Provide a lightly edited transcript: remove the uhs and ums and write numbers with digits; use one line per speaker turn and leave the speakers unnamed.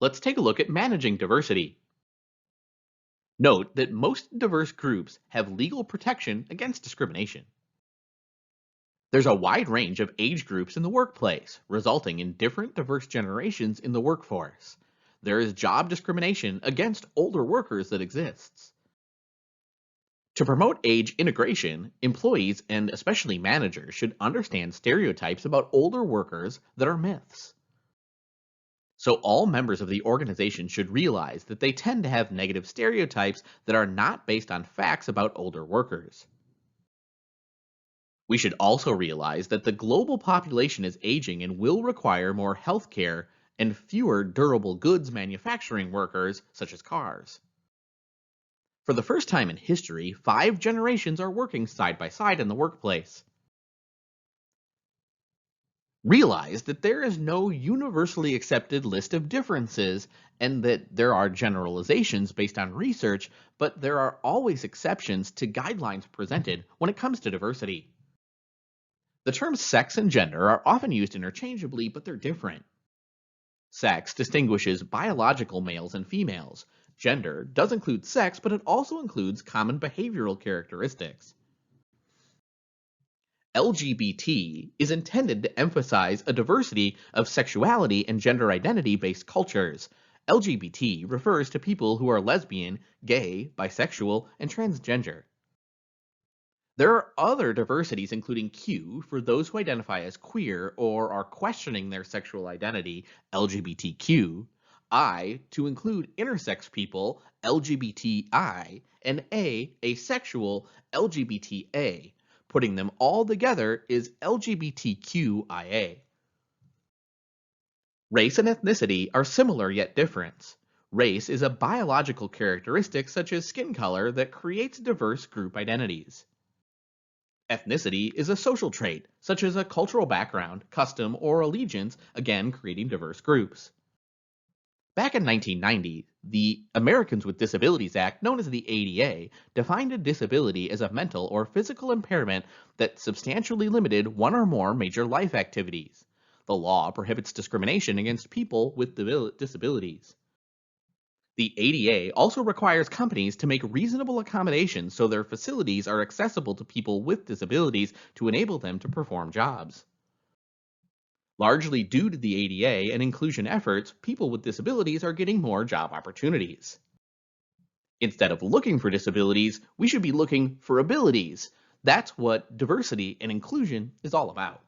Let's take a look at managing diversity. Note that most diverse groups have legal protection against discrimination. There's a wide range of age groups in the workplace, resulting in different diverse generations in the workforce. There is job discrimination against older workers that exists. To promote age integration, employees and especially managers should understand stereotypes about older workers that are myths. So, all members of the organization should realize that they tend to have negative stereotypes that are not based on facts about older workers. We should also realize that the global population is aging and will require more healthcare and fewer durable goods manufacturing workers, such as cars. For the first time in history, 5 generations are working side by side in the workplace. Realize that there is no universally accepted list of differences and that there are generalizations based on research, but there are always exceptions to guidelines presented when it comes to diversity. The terms sex and gender are often used interchangeably, but they're different. Sex distinguishes biological males and females. Gender does include sex, but it also includes common behavioral characteristics. LGBT is intended to emphasize a diversity of sexuality and gender identity based cultures. LGBT refers to people who are lesbian, gay, bisexual, and transgender. There are other diversities, including Q for those who identify as queer or are questioning their sexual identity, LGBTQ, I to include intersex people, LGBTI, and asexual, LGBTA. Putting them all together is LGBTQIA. Race and ethnicity are similar yet different. Race is a biological characteristic such as skin color that creates diverse group identities. Ethnicity is a social trait, such as a cultural background, custom, or allegiance, again creating diverse groups. Back in 1990, the Americans with Disabilities Act, known as the ADA, defined a disability as a mental or physical impairment that substantially limited one or more major life activities. The law prohibits discrimination against people with disabilities. The ADA also requires companies to make reasonable accommodations so their facilities are accessible to people with disabilities to enable them to perform jobs. Largely due to the ADA and inclusion efforts, people with disabilities are getting more job opportunities. Instead of looking for disabilities, we should be looking for abilities. That's what diversity and inclusion is all about.